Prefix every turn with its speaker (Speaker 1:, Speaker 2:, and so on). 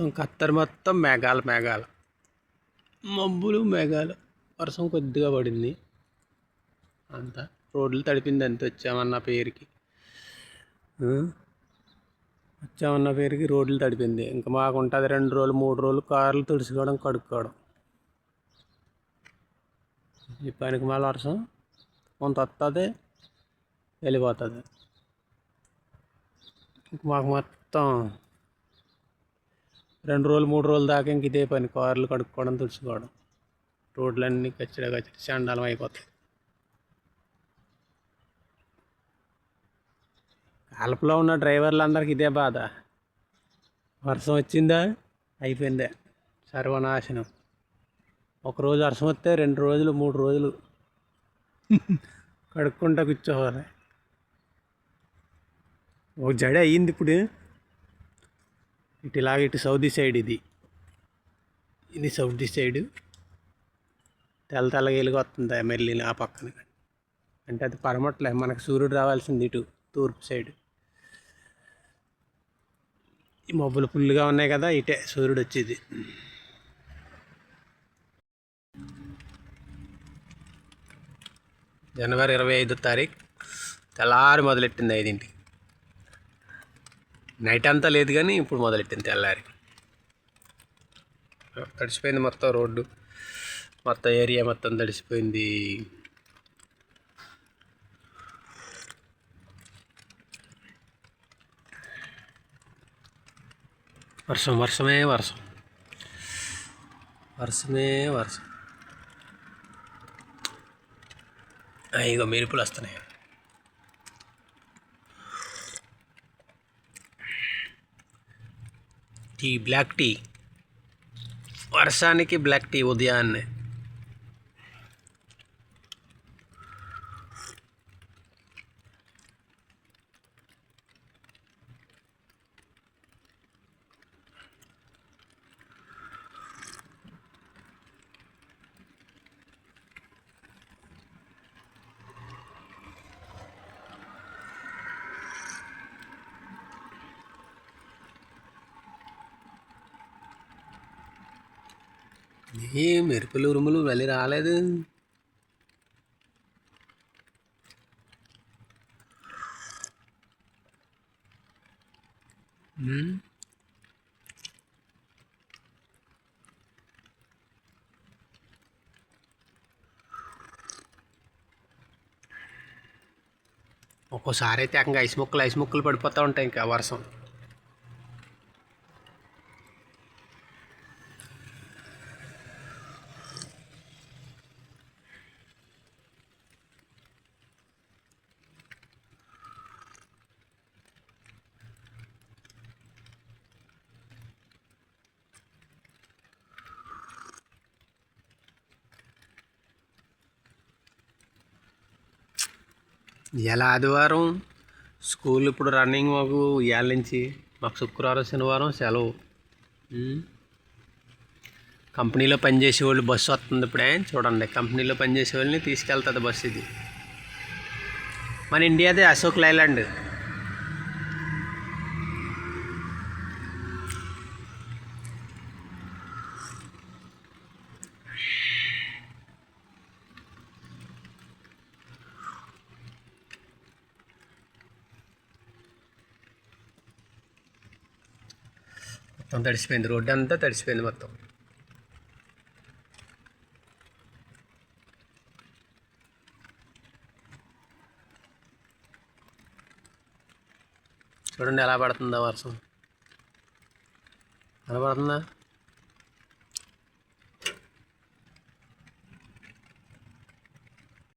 Speaker 1: మొత్తం ఖత్తర్ మొత్తం మేఘాలు మేఘాలు, మబ్బులు మేఘాలు. వర్షం కొద్దిగా పడింది అంతా. రోడ్లు తడిపింది అంత. వచ్చామన్న పేరుకి రోడ్లు తడిపింది. ఇంకా మాకు ఉంటుంది 2 రోజులు 3 రోజులు కార్లు తుడుచుకోవడం కడుక్కోవడం. ఈ పనికి మళ్ళీ వర్షం కొంత వస్తుంది, వెళ్ళిపోతుంది. మాకు మొత్తం 2 రోజులు 3 రోజుల దాకా ఇంక ఇదే పని, కార్లు కడుక్కోవడం తుడుచుకోవడం. రోడ్లన్నీ కచ్చడి చండాలం అయిపోతాయి. కలపలో ఉన్న డ్రైవర్లందరికీ ఇదే బాధ. వర్షం వచ్చిందా అయిపోయిందే సర్వనాశనం. ఒకరోజు వర్షం వస్తే 2 రోజులు 3 రోజులు కడుక్కుంటా కూర్చోవాలి. ఒక జడ అయ్యింది ఇప్పుడు. ఇటు సౌదీ సైడ్, ఇది సౌదీ సైడు. తెల్లగా వెలుగొస్తుంది మెల్లిని ఆ పక్కన. అంటే అది పడమట్లే, మనకు సూర్యుడు రావాల్సింది ఇటు తూర్పు సైడ్. ఈ మబ్బులు ఫుల్గా ఉన్నాయి కదా, ఇటే సూర్యుడు వచ్చేది. జనవరి 25వ తారీఖు తెల్లారి మొదలెట్టింది 5ంటికి. నైట్ అంతా లేదు కానీ ఇప్పుడు మొదలెట్టింది తెల్లారి. తడిసిపోయింది మొత్తం రోడ్డు, మొత్తం ఏరియా మొత్తం తడిసిపోయింది. వర్షమే వర్షం. ఇగో మెరుపులు వస్తున్నాయి. బ్లాక్ టీ, వర్షానికి బ్లాక్ టీ ఉదయాన్నే. ఏ మెరుపులు ఉరుములు మళ్ళీ రాలేదు. ఒక్కోసారి అయితే ఏకంగా ఐస్ ముక్కలు పడిపోతూ ఉంటాయి ఇంకా వర్షం. ఇలా ఆదివారం స్కూల్ ఇప్పుడు రన్నింగ్. మాకు ఇవాళ నుంచి మాకు శుక్రవారం శనివారం సెలవు. కంపెనీలో పనిచేసే వాళ్ళు బస్సు వస్తుంది ఇప్పుడే చూడండి. కంపెనీలో పనిచేసే వాళ్ళని తీసుకెళ్తుంది బస్సు. ఇది మన ఇండియాదే అశోక్ లైలాండ్. మొత్తం తడిసిపోయింది, రోడ్డు అంతా తడిసిపోయింది మొత్తం. చూడండి ఎలా పడుతుందా వర్షం. ఎలా పడుతుందా?